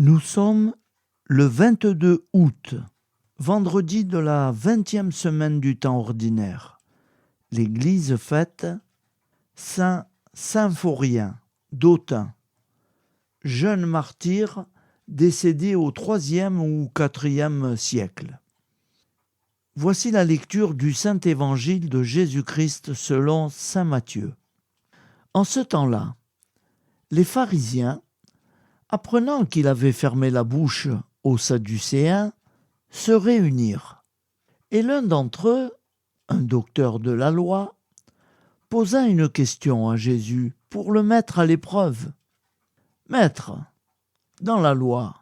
Nous sommes le 22 août, vendredi de la 20e semaine du temps ordinaire. L'Église fête Saint Symphorien d'Autun, jeune martyr décédé au IIIe ou IVe siècle. Voici la lecture du Saint-Évangile de Jésus-Christ selon saint Matthieu. En ce temps-là, les pharisiens, apprenant qu'il avait fermé la bouche aux Sadducéens, se réunirent. Et l'un d'entre eux, un docteur de la loi, posa une question à Jésus pour le mettre à l'épreuve. « Maître, dans la loi,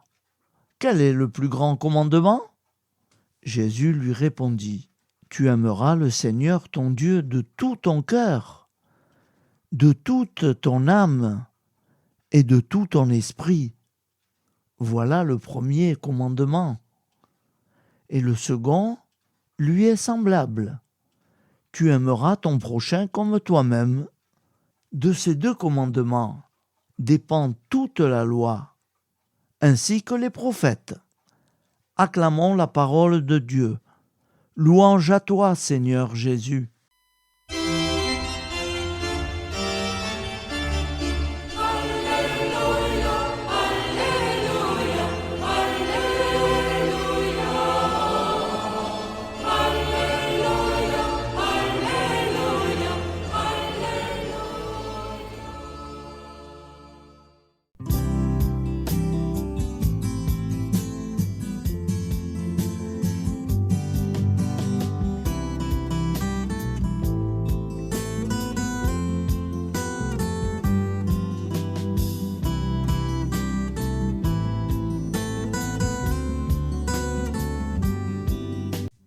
quel est le plus grand commandement ?» Jésus lui répondit, « Tu aimeras le Seigneur ton Dieu de tout ton cœur, de toute ton âme et de tout ton esprit. Voilà le premier commandement. Et le second lui est semblable. Tu aimeras ton prochain comme toi-même. De ces deux commandements dépend toute la loi, ainsi que les prophètes. Acclamons la parole de Dieu. Louange à toi, Seigneur Jésus.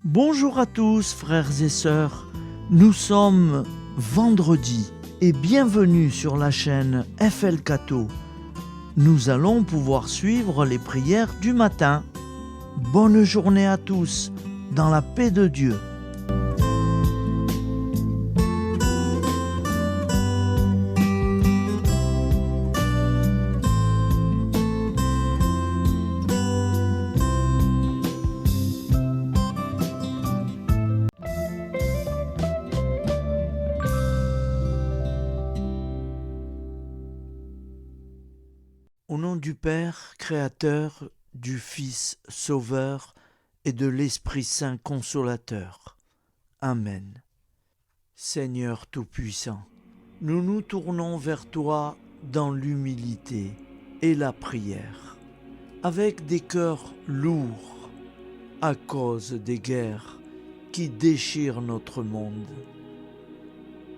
Bonjour à tous, frères et sœurs. Nous sommes vendredi et bienvenue sur la chaîne FL Cato. Nous allons pouvoir suivre les prières du matin. Bonne journée à tous, dans la paix de Dieu. Au nom du Père, Créateur, du Fils, Sauveur et de l'Esprit Saint Consolateur. Amen. Seigneur Tout-Puissant, nous nous tournons vers toi dans l'humilité et la prière, avec des cœurs lourds à cause des guerres qui déchirent notre monde.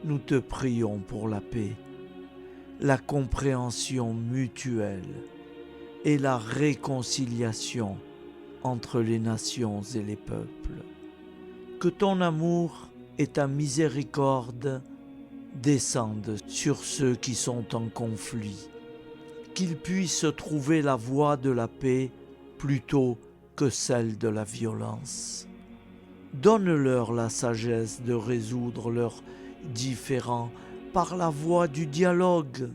Nous te prions pour la paix, la compréhension mutuelle et la réconciliation entre les nations et les peuples. Que ton amour et ta miséricorde descendent sur ceux qui sont en conflit, qu'ils puissent trouver la voie de la paix plutôt que celle de la violence. Donne-leur la sagesse de résoudre leurs différends par la voie du dialogue,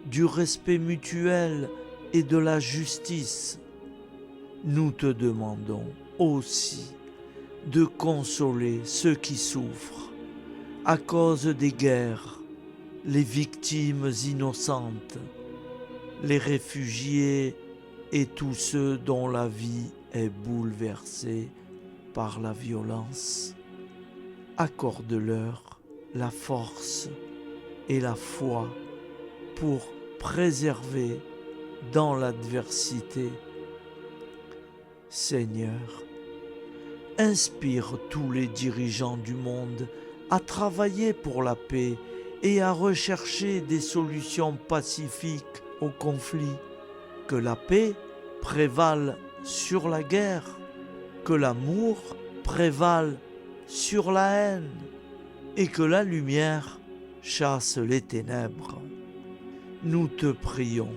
du respect mutuel et de la justice. Nous te demandons aussi de consoler ceux qui souffrent à cause des guerres, les victimes innocentes, les réfugiés et tous ceux dont la vie est bouleversée par la violence. Accorde-leur la force et la foi pour préserver dans l'adversité. Seigneur, inspire tous les dirigeants du monde à travailler pour la paix et à rechercher des solutions pacifiques aux conflits. Que la paix prévale sur la guerre, que l'amour prévale sur la haine, et que la lumière chasse les ténèbres. Nous te prions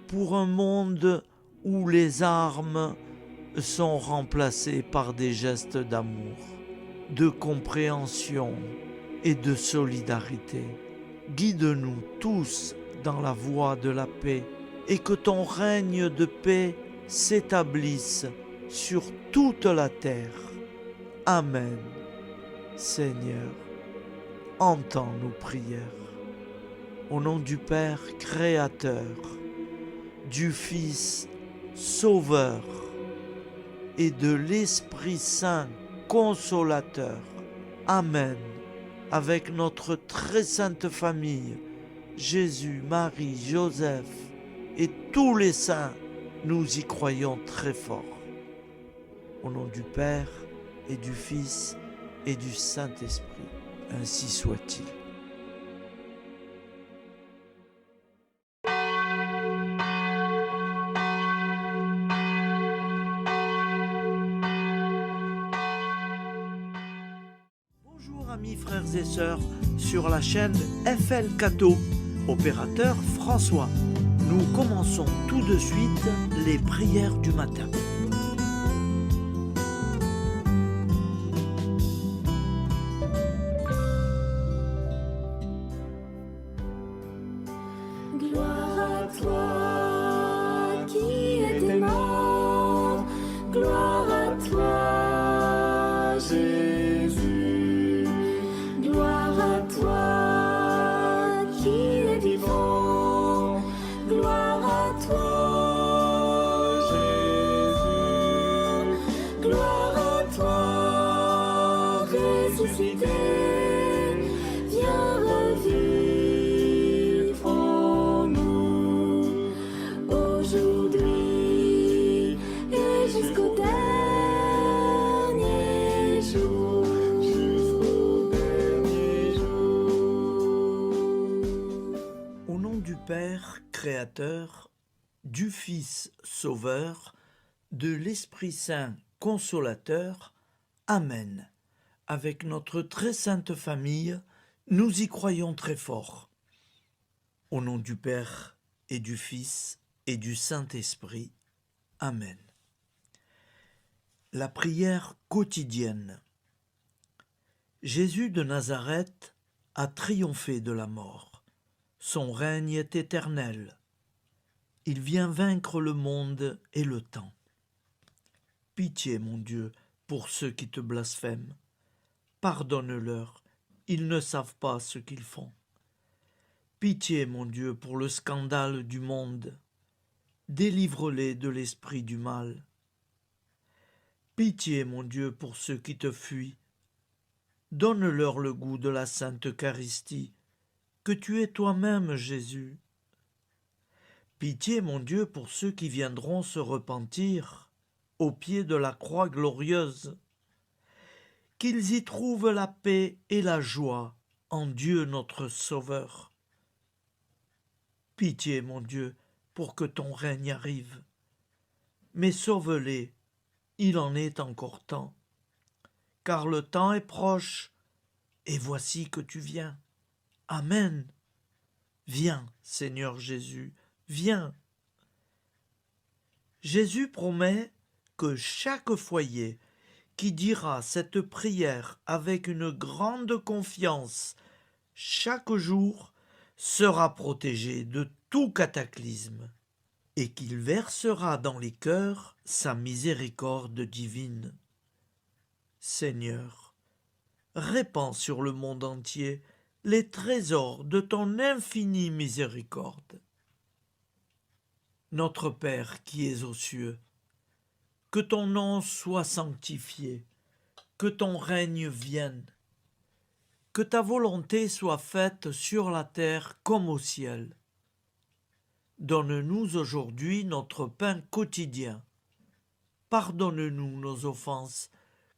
pour un monde où les armes sont remplacées par des gestes d'amour, de compréhension et de solidarité. Guide-nous tous dans la voie de la paix et que ton règne de paix s'établisse sur toute la terre. Amen. Seigneur, entends nos prières. Au nom du Père Créateur, du Fils Sauveur et de l'Esprit Saint Consolateur. Amen. Avec notre très sainte famille, Jésus, Marie, Joseph et tous les saints, nous y croyons très fort. Au nom du Père et du Fils et du Saint-Esprit, ainsi soit-il. Bonjour amis, frères et sœurs, sur la chaîne FL Cato, opérateur François. Nous commençons tout de suite les prières du matin. Gloire à toi qui es mort, gloire à toi Jésus, gloire à toi qui es vivant, gloire à toi Jésus, gloire à toi ressuscité, viens revivre en nous aujourd'hui et jusqu'au dernier jour, Au nom du Père Créateur, du Fils Sauveur, de l'Esprit Saint Consolateur. Amen. Avec notre très sainte famille, nous y croyons très fort. Au nom du Père et du Fils et du Saint-Esprit. Amen. La prière quotidienne. Jésus de Nazareth a triomphé de la mort. Son règne est éternel. Il vient vaincre le monde et le temps. Pitié, mon Dieu, pour ceux qui te blasphèment. Pardonne-leur, ils ne savent pas ce qu'ils font. Pitié, mon Dieu, pour le scandale du monde. Délivre-les de l'esprit du mal. Pitié, mon Dieu, pour ceux qui te fuient. Donne-leur le goût de la Sainte Eucharistie, que tu es toi-même, Jésus. Pitié, mon Dieu, pour ceux qui viendront se repentir au pied de la croix glorieuse, qu'ils y trouvent la paix et la joie en Dieu notre Sauveur. Pitié, mon Dieu, pour que ton règne arrive. Mais sauve-les, il en est encore temps, car le temps est proche, et voici que tu viens. Amen. Viens, Seigneur Jésus, viens. Jésus promet que chaque foyer qui dira cette prière avec une grande confiance chaque jour sera protégé de tout cataclysme et qu'il versera dans les cœurs sa miséricorde divine. Seigneur, répands sur le monde entier les trésors de ton infinie miséricorde. Notre Père qui es aux cieux, que ton nom soit sanctifié, que ton règne vienne, que ta volonté soit faite sur la terre comme au ciel. Donne-nous aujourd'hui notre pain quotidien. Pardonne-nous nos offenses,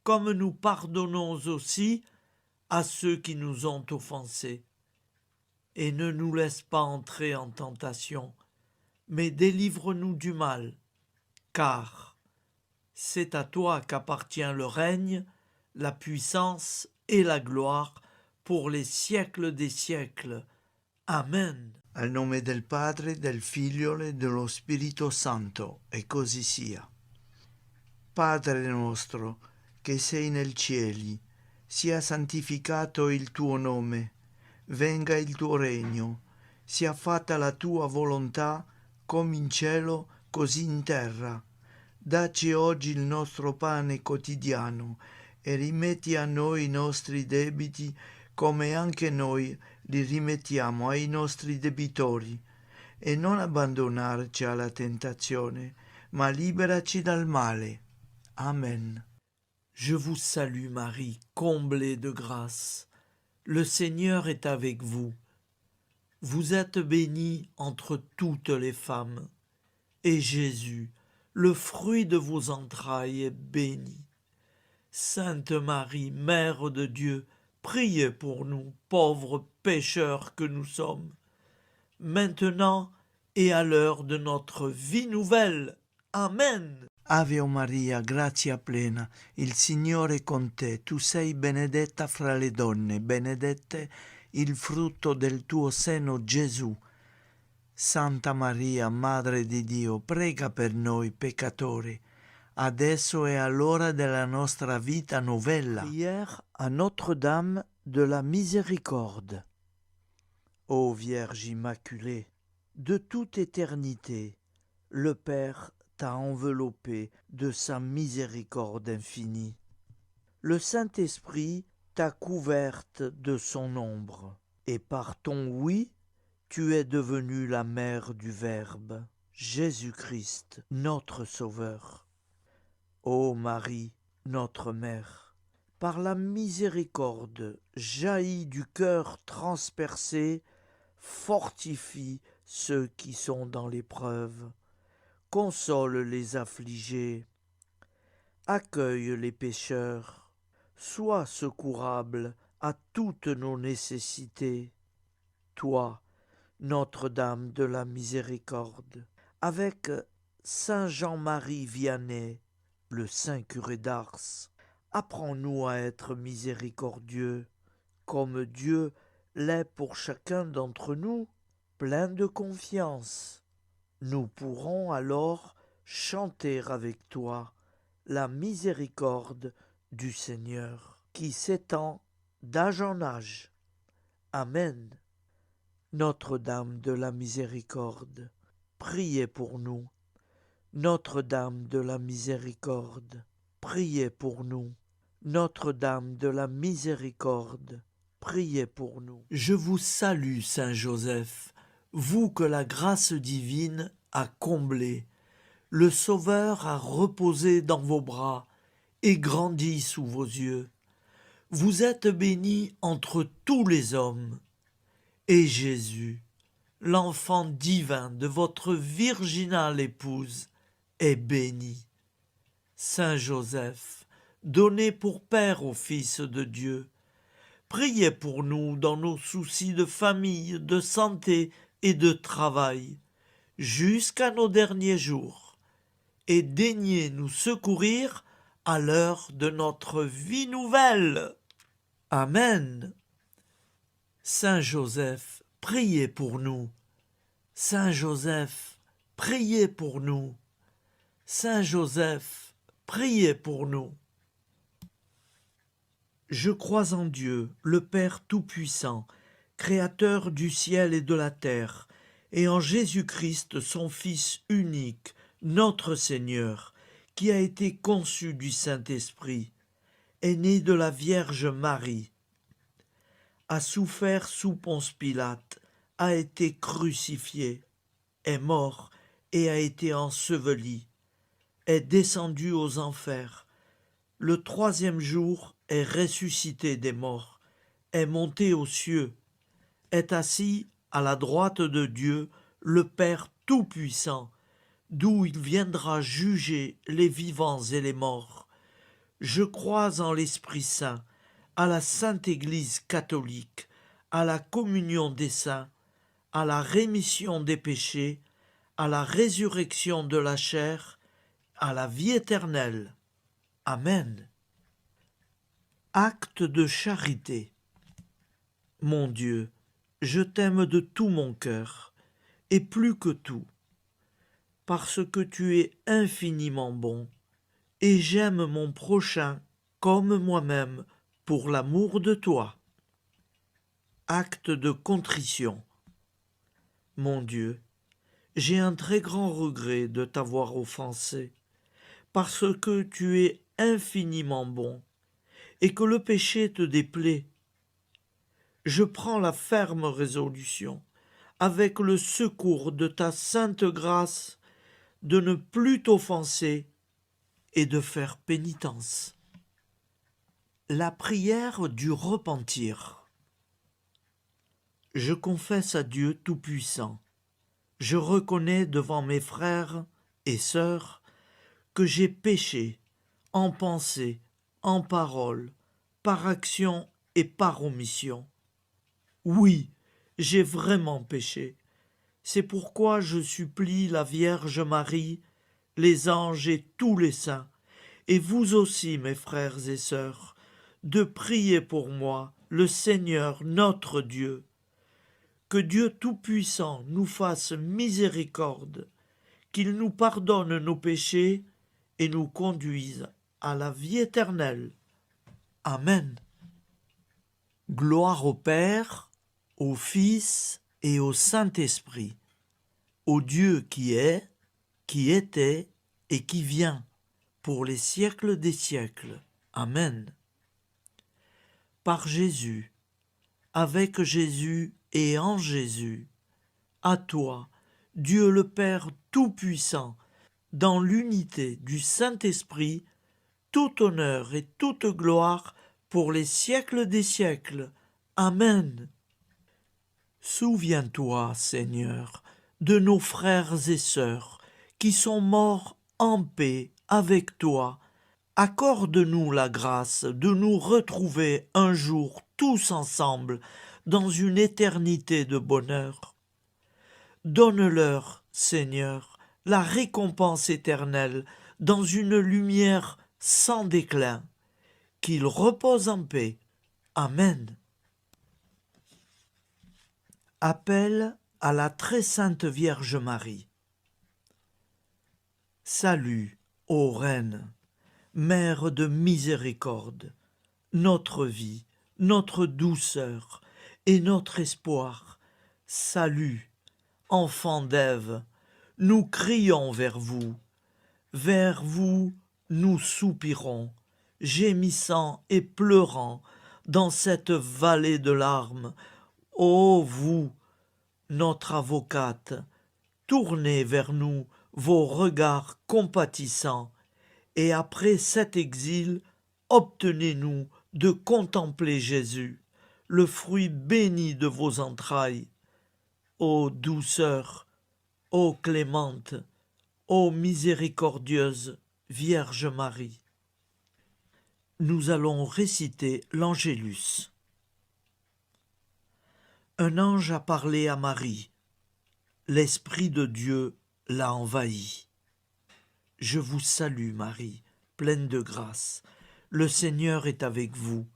comme nous pardonnons aussi à ceux qui nous ont offensés. Et ne nous laisse pas entrer en tentation, mais délivre-nous du mal, car c'est à toi qu'appartient le règne, la puissance et la gloire pour les siècles des siècles. Amen. Al nome del Padre, del Figlio e dello Spirito Santo, e così sia. Padre nostro, che sei nel cieli, sia santificato il tuo nome, venga il tuo regno, sia fatta la tua volontà, come in cielo, così in terra. Dacci oggi il nostro pane quotidiano e rimetti a noi i nostri debiti come anche noi li rimettiamo ai nostri debitori. E non abbandonarci alla tentazione, ma liberaci dal male. Amen. Je vous salue Marie, comblée de grâce. Le Seigneur est avec vous. Vous êtes bénie entre toutes les femmes, et Jésus, le fruit de vos entrailles, est béni. Sainte Marie, Mère de Dieu, priez pour nous, pauvres pécheurs que nous sommes, maintenant et à l'heure de notre vie nouvelle. Amen. Ave Maria, grazia plena, il Signore è con te, tu sei benedetta fra le donne, benedetto il frutto del tuo seno, Gesù. Santa Maria, Madre di Dio, prega per noi peccatori, adesso e all'ora della nostra vita novella. Prière à Notre-Dame de la Miséricorde. Ô Vierge Immaculée, de toute éternité, le Père t'a enveloppé de sa miséricorde infinie. Le Saint-Esprit t'a couverte de son ombre, et par ton oui, tu es devenue la mère du Verbe, Jésus-Christ, notre Sauveur. Ô Marie, notre Mère, par la miséricorde jaillie du cœur transpercé, fortifie ceux qui sont dans l'épreuve, console les affligés, accueille les pécheurs, sois secourable à toutes nos nécessités. Toi, Notre-Dame de la Miséricorde, avec Saint Jean-Marie Vianney, le Saint curé d'Ars, apprends-nous à être miséricordieux, comme Dieu l'est pour chacun d'entre nous, plein de confiance. Nous pourrons alors chanter avec toi la miséricorde du Seigneur, qui s'étend d'âge en âge. Amen. Notre-Dame de la Miséricorde, priez pour nous. Notre-Dame de la Miséricorde, priez pour nous. Notre-Dame de la Miséricorde, priez pour nous. Je vous salue, Saint Joseph, vous que la grâce divine a comblé. Le Sauveur a reposé dans vos bras et grandi sous vos yeux. Vous êtes bénie entre tous les hommes. Et Jésus, l'enfant divin de votre virginale épouse, est béni. Saint Joseph, donné pour Père au Fils de Dieu, priez pour nous dans nos soucis de famille, de santé et de travail, jusqu'à nos derniers jours, et daignez nous secourir à l'heure de notre vie nouvelle. Amen. Saint Joseph, priez pour nous. Saint Joseph, priez pour nous. Saint Joseph, priez pour nous. Je crois en Dieu, le Père Tout-Puissant, Créateur du ciel et de la terre, et en Jésus-Christ, son Fils unique, notre Seigneur, qui a été conçu du Saint-Esprit, est né de la Vierge Marie, a souffert sous Ponce Pilate, a été crucifié, est mort et a été enseveli, est descendu aux enfers, le troisième jour est ressuscité des morts, est monté aux cieux, est assis à la droite de Dieu, le Père Tout-Puissant, d'où il viendra juger les vivants et les morts. Je crois en l'Esprit Saint, à la Sainte Église catholique, à la communion des saints, à la rémission des péchés, à la résurrection de la chair, à la vie éternelle. Amen. Acte de charité. Mon Dieu, je t'aime de tout mon cœur, et plus que tout, parce que tu es infiniment bon, et j'aime mon prochain comme moi-même, pour l'amour de toi. Acte de contrition. Mon Dieu, J'ai un très grand regret de t'avoir offensé, parce que tu es infiniment bon, et que le péché te déplaît. Je prends la ferme résolution, avec le secours de ta sainte grâce, de ne plus t'offenser et de faire pénitence. La prière du repentir. Je confesse à Dieu Tout-Puissant. Je reconnais devant mes frères et sœurs que j'ai péché en pensée, en parole, par action et par omission. Oui, j'ai vraiment péché. C'est pourquoi je supplie la Vierge Marie, les anges et tous les saints, et vous aussi, mes frères et sœurs, de prier pour moi, le Seigneur notre Dieu. Que Dieu Tout-Puissant nous fasse miséricorde, qu'il nous pardonne nos péchés et nous conduise à la vie éternelle. Amen. Gloire au Père, au Fils et au Saint-Esprit, au Dieu qui est, qui était et qui vient, pour les siècles des siècles. Amen. Par Jésus, avec Jésus et en Jésus, à toi, Dieu le Père Tout-Puissant, dans l'unité du Saint-Esprit, tout honneur et toute gloire pour les siècles des siècles. Amen. Souviens-toi, Seigneur, de nos frères et sœurs qui sont morts en paix avec toi. Accorde-nous la grâce de nous retrouver un jour tous ensemble dans une éternité de bonheur. Donne-leur, Seigneur, la récompense éternelle dans une lumière sans déclin. Qu'ils reposent en paix. Amen. Appel à la très sainte Vierge Marie. Salut, ô Reine, Mère de miséricorde, notre vie, notre douceur et notre espoir. Salut, enfant d'Ève, nous crions vers vous. Vers vous, nous soupirons, gémissant et pleurant dans cette vallée de larmes. Ô vous, notre avocate, tournez vers nous vos regards compatissants, et après cet exil, obtenez-nous de contempler Jésus, le fruit béni de vos entrailles. Ô douceur, ô clémente, ô miséricordieuse Vierge Marie. Nous allons réciter l'Angélus. Un ange a parlé à Marie. L'Esprit de Dieu l'a envahie. Je vous salue, Marie, pleine de grâce. Le Seigneur est avec vous.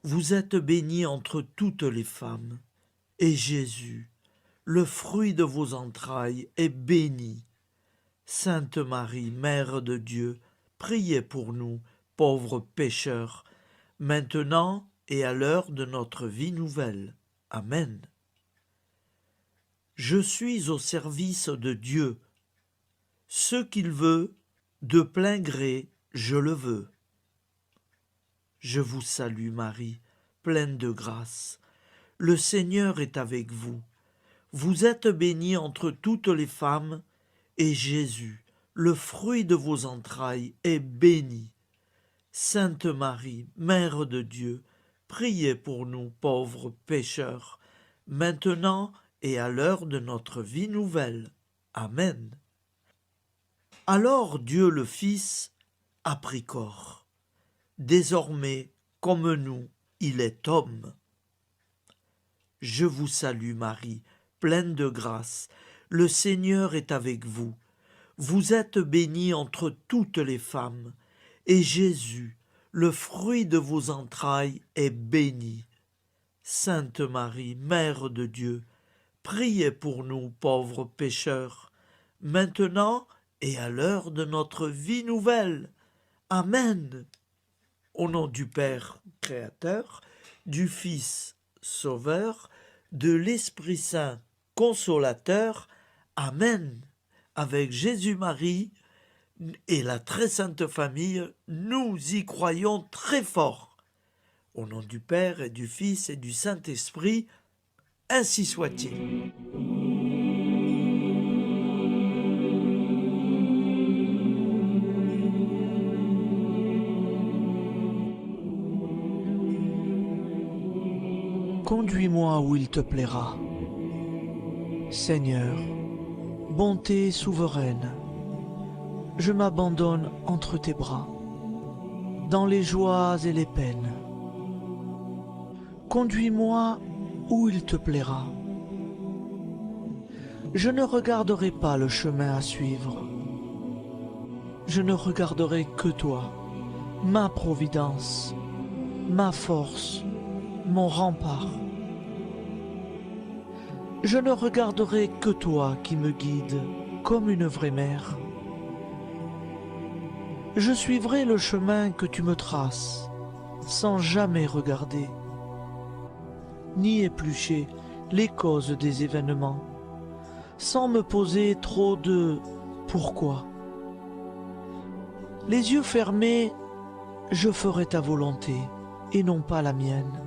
Vous êtes bénie entre toutes les femmes. Et Jésus, le fruit de vos entrailles, est béni. Sainte Marie, Mère de Dieu, priez pour nous, pauvres pécheurs, maintenant et à l'heure de notre vie nouvelle. Amen. Je suis au service de Dieu. Ce qu'il veut, de plein gré, je le veux. Je vous salue Marie, pleine de grâce. Le Seigneur est avec vous. Vous êtes bénie entre toutes les femmes, et Jésus, le fruit de vos entrailles, est béni. Sainte Marie, Mère de Dieu, priez pour nous pauvres pécheurs, maintenant et à l'heure de notre vie nouvelle. Amen. Alors Dieu le Fils a pris corps. Désormais, comme nous, il est homme. Je vous salue Marie, pleine de grâce. Le Seigneur est avec vous. Vous êtes bénie entre toutes les femmes, et Jésus, le fruit de vos entrailles, est béni. Sainte Marie, Mère de Dieu, priez pour nous pauvres pécheurs, maintenant et à l'heure de notre vie nouvelle. Amen. Au nom du Père Créateur, du Fils Sauveur, de l'Esprit Saint Consolateur. Amen. Avec Jésus-Marie et la très sainte famille, nous y croyons très fort. Au nom du Père et du Fils et du Saint-Esprit, ainsi soit-il. Conduis-moi où il te plaira. Seigneur, bonté souveraine, je m'abandonne entre tes bras, dans les joies et les peines. Conduis-moi où il te plaira. Je ne regarderai pas le chemin à suivre. Je ne regarderai que toi, ma providence, ma force, mon rempart. Je ne regarderai que toi qui me guides comme une vraie mère. Je suivrai le chemin que tu me traces, sans jamais regarder, ni éplucher les causes des événements, sans me poser trop de pourquoi. Les yeux fermés, je ferai ta volonté et non pas la mienne.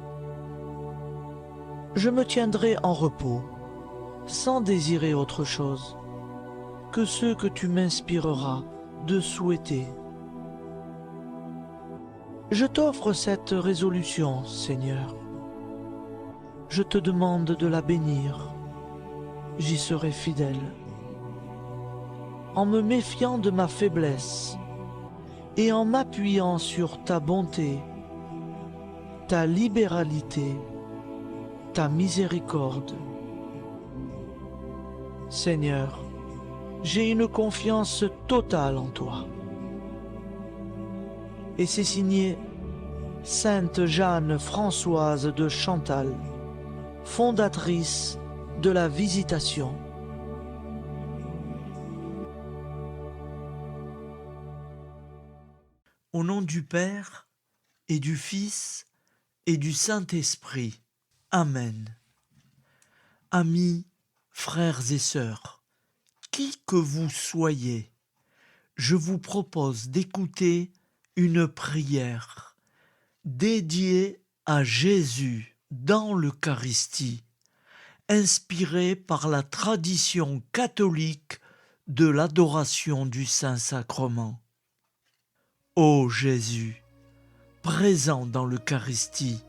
Je me tiendrai en repos, sans désirer autre chose que ce que tu m'inspireras de souhaiter. Je t'offre cette résolution, Seigneur. Je te demande de la bénir. J'y serai fidèle. En me méfiant de ma faiblesse et en m'appuyant sur ta bonté, ta libéralité, ta miséricorde. Seigneur, j'ai une confiance totale en toi. Et c'est signé Sainte Jeanne Françoise de Chantal, fondatrice de la Visitation. Au nom du Père et du Fils et du Saint-Esprit. Amen. Amis, frères et sœurs, qui que vous soyez, je vous propose d'écouter une prière dédiée à Jésus dans l'Eucharistie, inspirée par la tradition catholique de l'adoration du Saint-Sacrement. Ô Jésus, présent dans l'Eucharistie,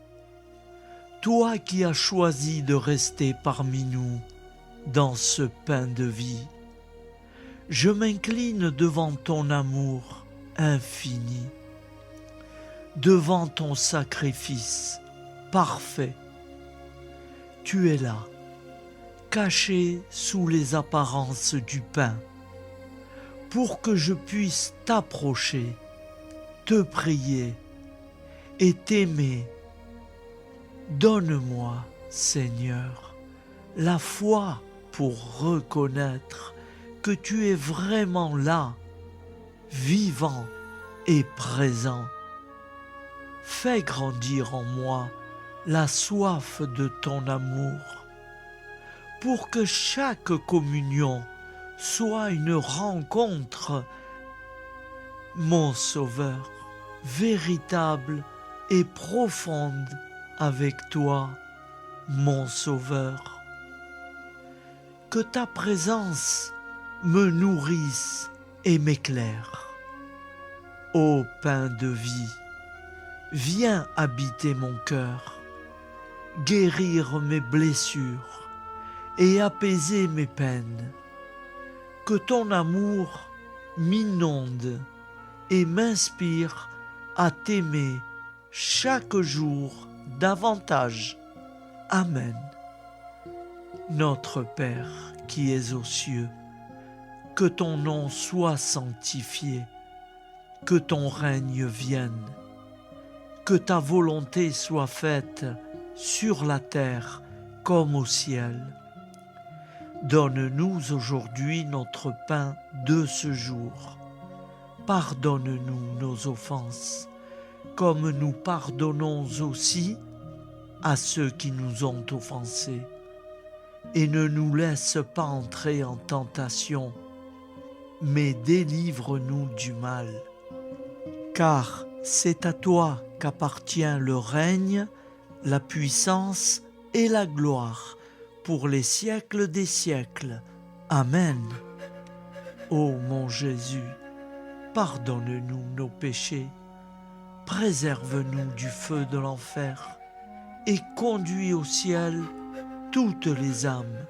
toi qui as choisi de rester parmi nous dans ce pain de vie, je m'incline devant ton amour infini, devant ton sacrifice parfait. Tu es là, caché sous les apparences du pain, pour que je puisse t'approcher, te prier et t'aimer. Donne-moi, Seigneur, la foi pour reconnaître que tu es vraiment là, vivant et présent. Fais grandir en moi la soif de ton amour, pour que chaque communion soit une rencontre, mon Sauveur, véritable et profonde avec toi, mon Sauveur. Que ta présence me nourrisse et m'éclaire. Ô pain de vie, viens habiter mon cœur, guérir mes blessures et apaiser mes peines. Que ton amour m'inonde et m'inspire à t'aimer chaque jour davantage. Amen. Notre Père qui es aux cieux, que ton nom soit sanctifié, que ton règne vienne, que ta volonté soit faite sur la terre comme au ciel. Donne-nous aujourd'hui notre pain de ce jour. Pardonne-nous nos offenses, comme nous pardonnons aussi à ceux qui nous ont offensés. et ne nous laisse pas entrer en tentation, mais délivre-nous du mal. Car c'est à toi qu'appartient le règne, la puissance et la gloire pour les siècles des siècles. Amen. Ô mon Jésus, pardonne-nous nos péchés, préserve-nous du feu de l'enfer et conduis au ciel toutes les âmes,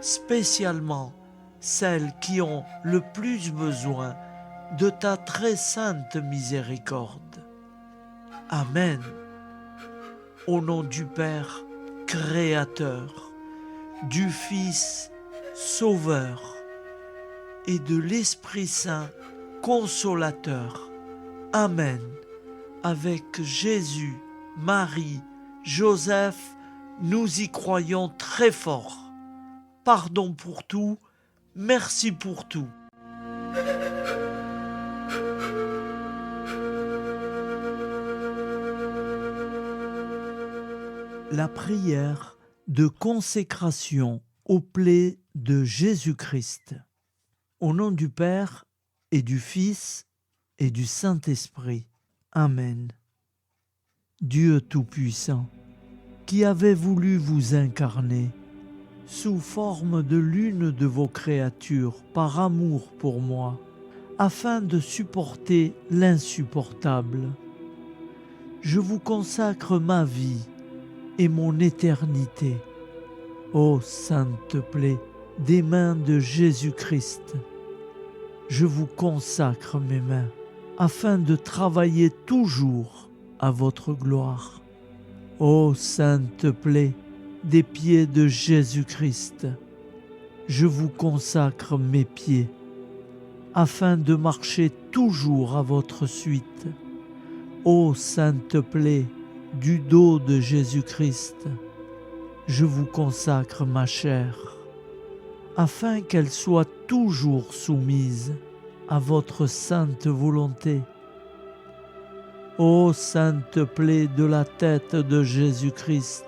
spécialement celles qui ont le plus besoin de ta très sainte miséricorde. Amen. Au nom du Père Créateur, du Fils Sauveur et de l'Esprit Saint Consolateur. Amen. Avec Jésus, Marie, Joseph, nous y croyons très fort. Pardon pour tout, merci pour tout. La prière de consécration aux plaies de Jésus-Christ. Au nom du Père et du Fils et du Saint-Esprit. Amen. Dieu Tout-Puissant, qui avez voulu vous incarner sous forme de l'une de vos créatures par amour pour moi, afin de supporter l'insupportable, je vous consacre ma vie et mon éternité. Ô sainte plaie des mains de Jésus-Christ, je vous consacre mes mains, afin de travailler toujours à votre gloire. Ô sainte plaie des pieds de Jésus-Christ, je vous consacre mes pieds, afin de marcher toujours à votre suite. Ô sainte plaie du dos de Jésus-Christ, je vous consacre ma chair, afin qu'elle soit toujours soumise à votre sainte volonté. Ô sainte plaie de la tête de Jésus-Christ,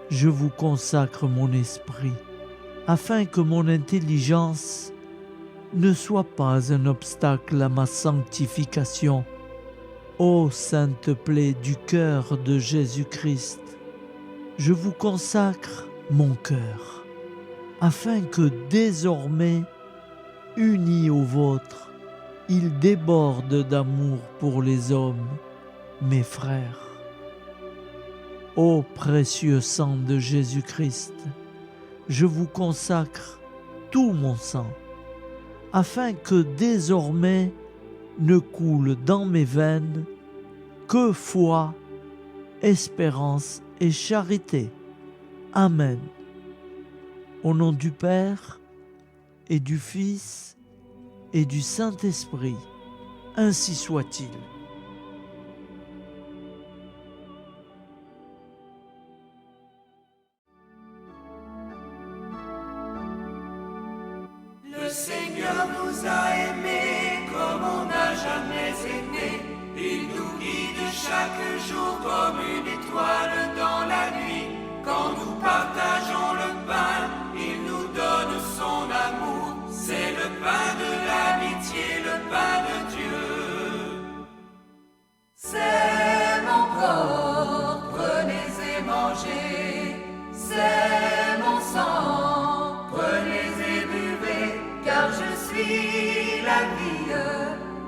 je vous consacre mon esprit, afin que mon intelligence ne soit pas un obstacle à ma sanctification. Ô sainte plaie du cœur de Jésus-Christ, je vous consacre mon cœur, afin que désormais, uni au vôtre, il déborde d'amour pour les hommes, mes frères. Ô précieux sang de Jésus-Christ, je vous consacre tout mon sang, afin que désormais ne coule dans mes veines que foi, espérance et charité. Amen. Au nom du Père et du Fils et du Saint-Esprit, ainsi soit-il. Le Seigneur nous a aimés comme on n'a jamais aimé. Il nous guide chaque jour comme une étoile dans la nuit. Quand nous partageons le pain, il nous donne son amour. C'est le pain de l'amitié, le pain de Dieu. C'est mon corps, prenez et mangez. C'est mon sang, prenez et buvez. Car je suis la vie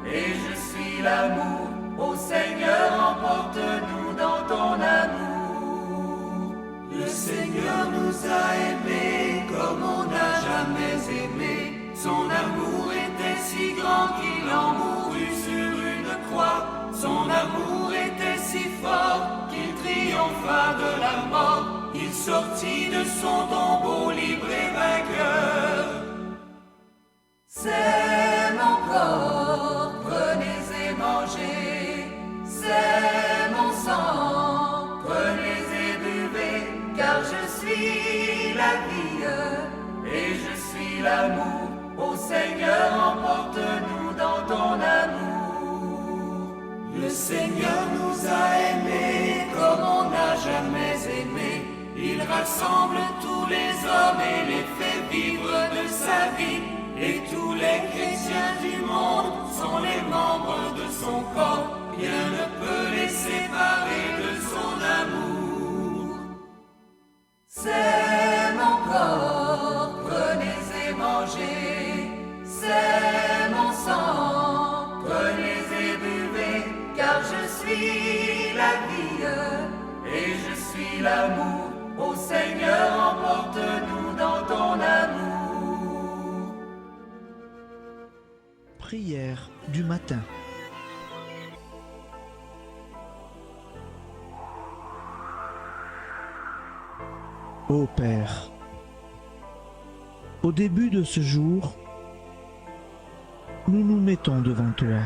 et je suis l'amour. Ô Seigneur, emporte-nous dans ton amour. Le Seigneur nous a aimés comme on n'a jamais aimé. Son amour était si grand qu'il en mourut sur une croix. Son amour était si fort qu'il triompha de la mort. Il sortit de son tombeau libre et vainqueur. C'est mon corps, prenez et mangez. C'est mon sang, prenez et buvez. Car je suis la vie et je suis l'amour. Ô Seigneur, emporte-nous dans ton amour. Le Seigneur nous a aimés comme on n'a jamais aimé. Il rassemble tous les hommes et les fait vivre de sa vie. Et tous les chrétiens du monde sont les membres de son corps. Rien ne peut les séparer de son amour. C'est mon corps, prenez et mangez. C'est mon sang, prenez et buvez. Car je suis la vie et je suis l'amour. Ô Seigneur, emporte-nous dans ton amour. Prière du matin. Ô Père, au début de ce jour, nous nous mettons devant toi.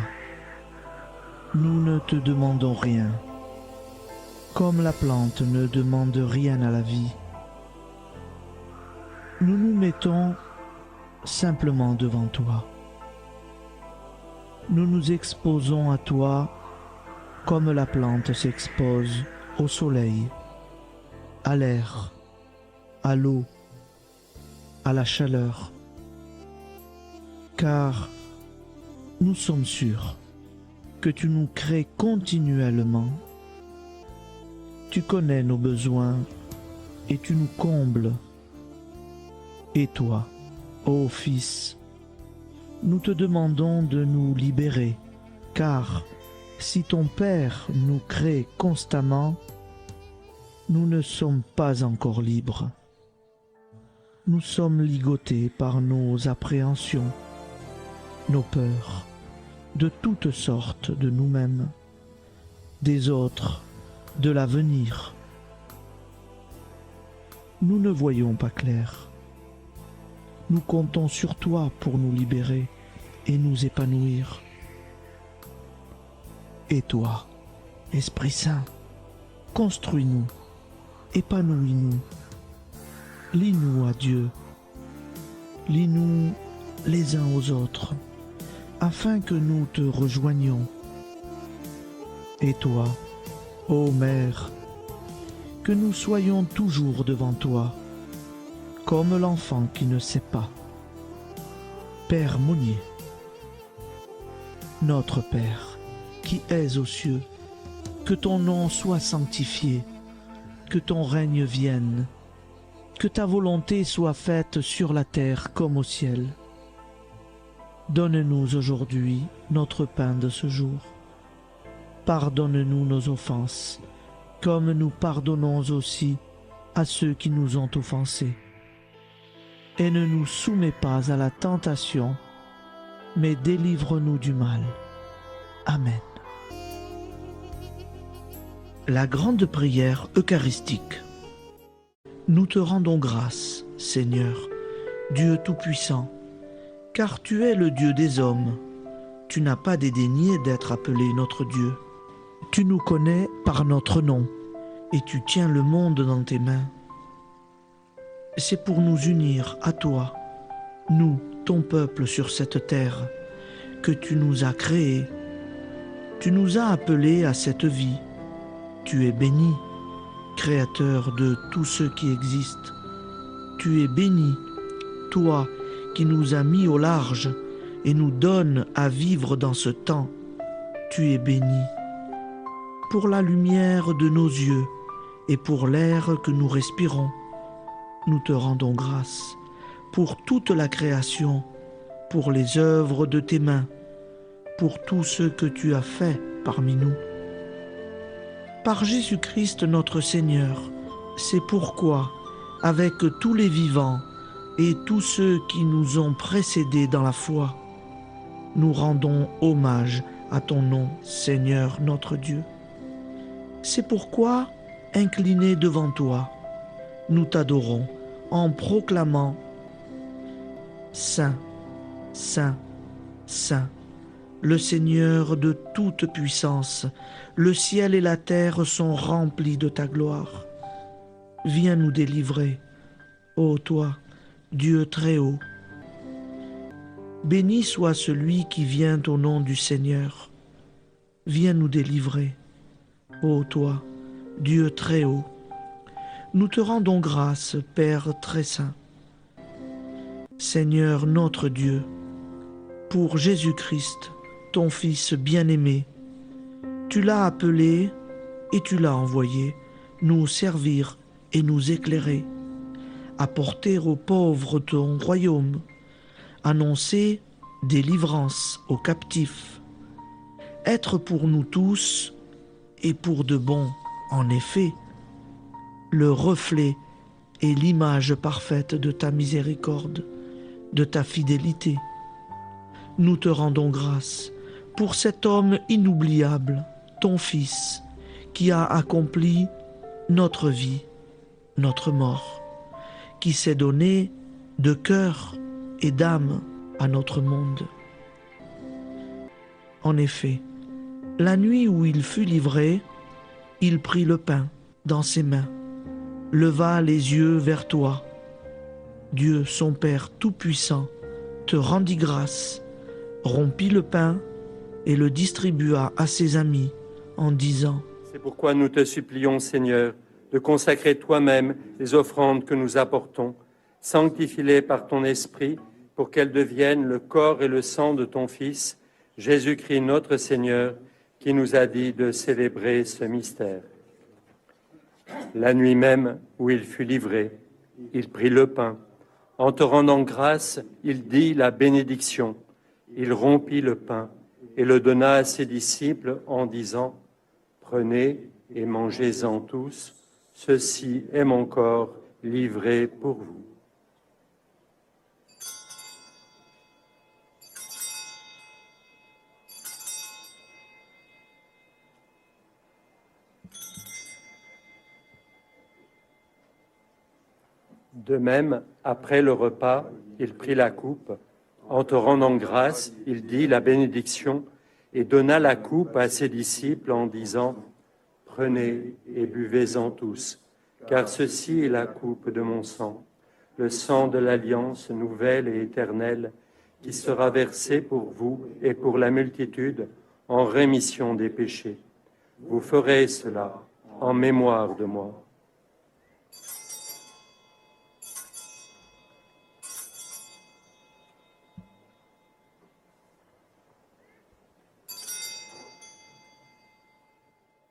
Nous ne te demandons rien, comme la plante ne demande rien à la vie. Nous nous mettons simplement devant toi. Nous nous exposons à toi comme la plante s'expose au soleil, à l'air, à l'eau, à la chaleur. Car nous sommes sûrs que tu nous crées continuellement. Tu connais nos besoins et tu nous combles. Et toi, ô Fils, nous te demandons de nous libérer, car si ton Père nous crée constamment, nous ne sommes pas encore libres. Nous sommes ligotés par nos appréhensions, nos peurs, de toutes sortes de nous-mêmes, des autres, de l'avenir. Nous ne voyons pas clair. Nous comptons sur toi pour nous libérer et nous épanouir. Et toi, Esprit Saint, construis-nous, épanouis-nous, lie-nous à Dieu, lie-nous les uns aux autres, afin que nous te rejoignions. Et toi, ô Mère, que nous soyons toujours devant toi, comme l'enfant qui ne sait pas. Père Monnier, notre Père, qui es aux cieux, que ton nom soit sanctifié, que ton règne vienne, que ta volonté soit faite sur la terre comme au ciel. Donne-nous aujourd'hui notre pain de ce jour. Pardonne-nous nos offenses, comme nous pardonnons aussi à ceux qui nous ont offensés. Et ne nous soumets pas à la tentation, mais délivre-nous du mal. Amen. La grande prière eucharistique. Nous te rendons grâce, Seigneur, Dieu Tout-Puissant, car tu es le Dieu des hommes. Tu n'as pas dédaigné d'être appelé notre Dieu. Tu nous connais par notre nom, et tu tiens le monde dans tes mains. C'est pour nous unir à toi, nous, ton peuple sur cette terre, que tu nous as créés. Tu nous as appelés à cette vie. Tu es béni, Créateur de tout ce qui existe. Tu es béni, toi qui nous as mis au large et nous donnes à vivre dans ce temps. Tu es béni. Pour la lumière de nos yeux et pour l'air que nous respirons, nous te rendons grâce. Pour toute la création, pour les œuvres de tes mains, pour tout ce que tu as fait parmi nous. Par Jésus-Christ notre Seigneur, c'est pourquoi, avec tous les vivants et tous ceux qui nous ont précédés dans la foi, nous rendons hommage à ton nom, Seigneur notre Dieu. C'est pourquoi, inclinés devant toi, nous t'adorons en proclamant « Saint, Saint, Saint ». Le Seigneur de toute puissance, le ciel et la terre sont remplis de ta gloire. Viens nous délivrer, ô toi, Dieu très haut. Béni soit celui qui vient au nom du Seigneur. Viens nous délivrer, ô toi, Dieu très haut. Nous te rendons grâce, Père très saint. Seigneur notre Dieu, pour Jésus-Christ, ton Fils bien-aimé, tu l'as appelé et tu l'as envoyé nous servir et nous éclairer, apporter aux pauvres ton royaume, annoncer délivrance aux captifs, être pour nous tous et pour de bon, en effet, le reflet et l'image parfaite de ta miséricorde, de ta fidélité. Nous te rendons grâce pour cet homme inoubliable, ton Fils, qui a accompli notre vie, notre mort, qui s'est donné de cœur et d'âme à notre monde. En effet, la nuit où il fut livré, il prit le pain dans ses mains, leva les yeux vers toi. Dieu, son Père Tout-Puissant, te rendit grâce, rompit le pain et le distribua à ses amis en disant : C'est pourquoi nous te supplions, Seigneur, de consacrer toi-même les offrandes que nous apportons. Sanctifie-les par ton Esprit pour qu'elles deviennent le corps et le sang de ton Fils, Jésus-Christ notre Seigneur, qui nous a dit de célébrer ce mystère. La nuit même où il fut livré, il prit le pain. En te rendant grâce, il dit la bénédiction. Il rompit le pain et le donna à ses disciples en disant : Prenez et mangez-en tous, ceci est mon corps livré pour vous. De même, après le repas, il prit la coupe. En te rendant grâce, il dit la bénédiction et donna la coupe à ses disciples en disant : Prenez et buvez-en tous, car ceci est la coupe de mon sang, le sang de l'alliance nouvelle et éternelle, qui sera versé pour vous et pour la multitude en rémission des péchés. Vous ferez cela en mémoire de moi.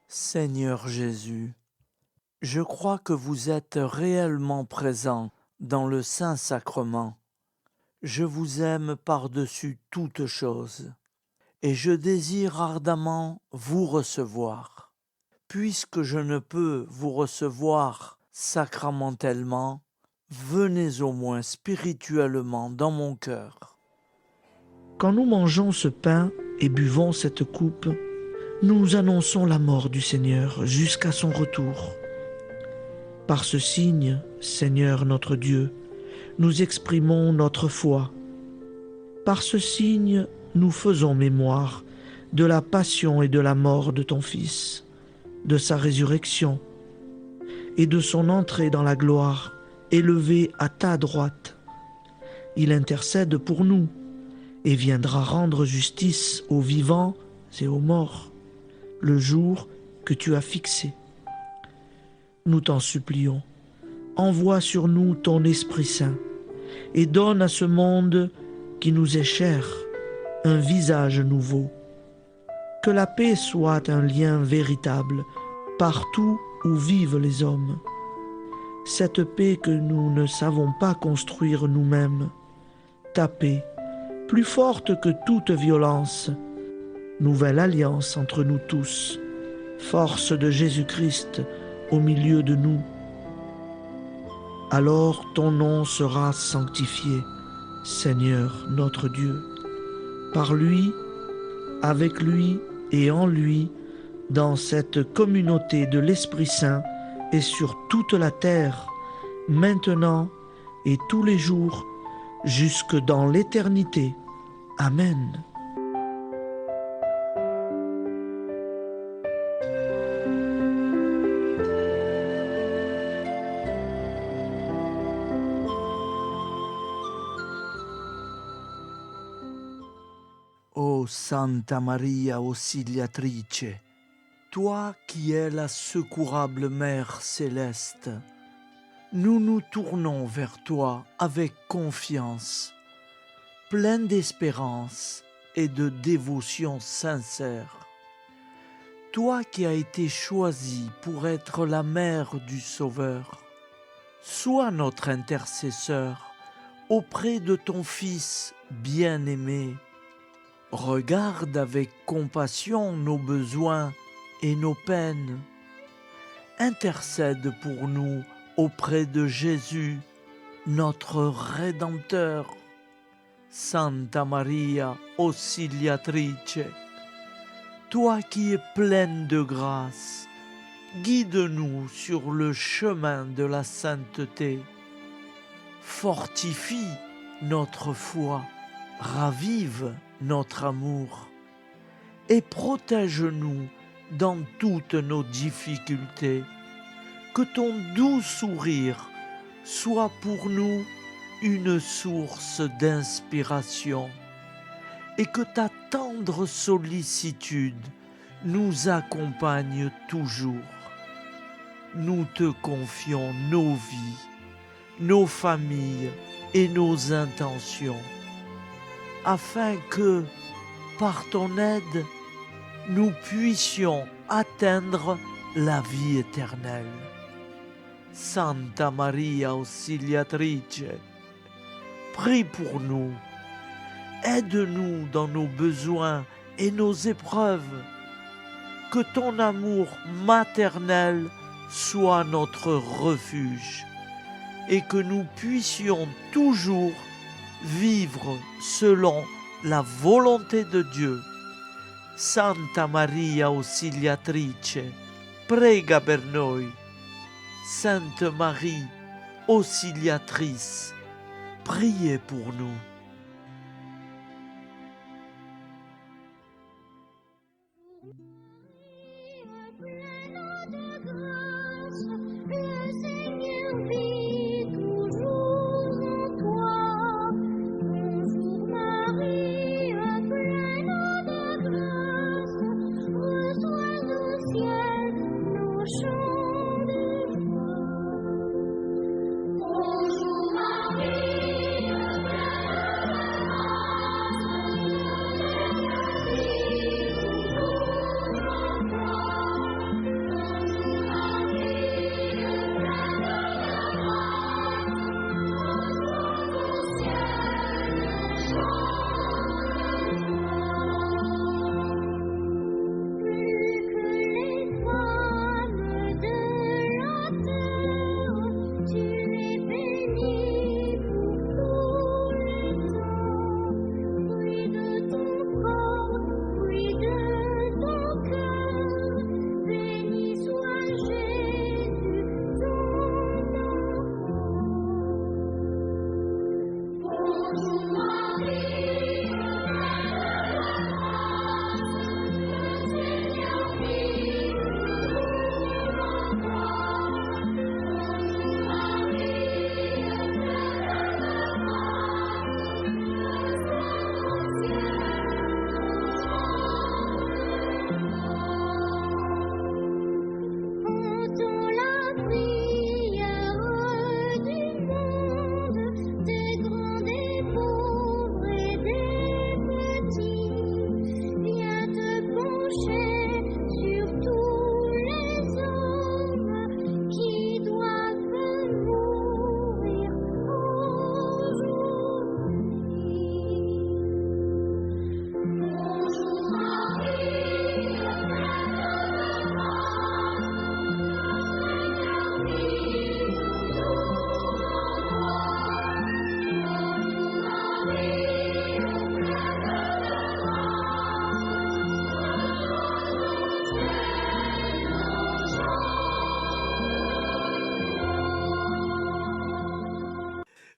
Seigneur Jésus, je crois que vous êtes réellement présent dans le Saint-Sacrement. Je vous aime par-dessus toute chose et je désire ardemment vous recevoir. Puisque je ne peux vous recevoir sacramentellement, venez au moins spirituellement dans mon cœur. Quand nous mangeons ce pain et buvons cette coupe, nous annonçons la mort du Seigneur jusqu'à son retour. Par ce signe, Seigneur notre Dieu, nous exprimons notre foi. Par ce signe, nous faisons mémoire de la passion et de la mort de ton Fils, de sa résurrection et de son entrée dans la gloire, élevé à ta droite. Il intercède pour nous et viendra rendre justice aux vivants et aux morts, le jour que tu as fixé. Nous t'en supplions, envoie sur nous ton Esprit Saint et donne à ce monde qui nous est cher un visage nouveau. Que la paix soit un lien véritable partout où vivent les hommes. Cette paix que nous ne savons pas construire nous-mêmes, ta paix, plus forte que toute violence, nouvelle alliance entre nous tous, force de Jésus-Christ au milieu de nous. Alors ton nom sera sanctifié, Seigneur notre Dieu. Par lui, avec lui et en lui, dans cette communauté de l'Esprit Saint et sur toute la terre, maintenant et tous les jours, jusque dans l'éternité. Amen. Ô Santa Maria Auxiliatrice, toi qui es la secourable Mère céleste, nous nous tournons vers toi avec confiance, plein d'espérance et de dévotion sincère. Toi qui as été choisi pour être la mère du Sauveur, sois notre intercesseur auprès de ton Fils bien-aimé. Regarde avec compassion nos besoins et nos peines. Intercède pour nous auprès de Jésus, notre Rédempteur. Santa Maria Auxiliatrice, toi qui es pleine de grâce, guide-nous sur le chemin de la sainteté. Fortifie notre foi, ravive notre amour et protège-nous dans toutes nos difficultés. Que ton doux sourire soit pour nous une source d'inspiration et que ta tendre sollicitude nous accompagne toujours. Nous te confions nos vies, nos familles et nos intentions, afin que, par ton aide, nous puissions atteindre la vie éternelle. Santa Maria Auxiliatrice, prie pour nous. Aide-nous dans nos besoins et nos épreuves. Que ton amour maternel soit notre refuge et que nous puissions toujours vivre selon la volonté de Dieu. Santa Maria Auxiliatrice, prega per noi. Sainte Marie, Auxiliatrice, priez pour nous.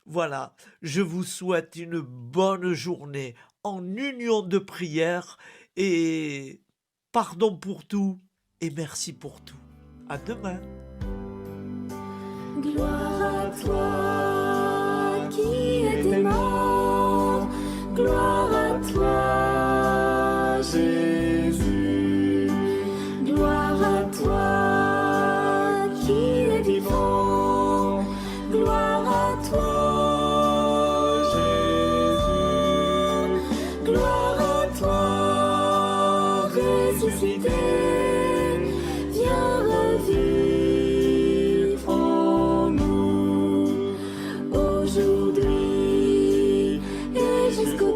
Voilà, je vous souhaite une bonne journée en union de prière et pardon pour tout et merci pour tout. À demain. Gloire à toi qui es mort, gloire à toi Jésus, gloire à toi qui es vivant, jusqu'au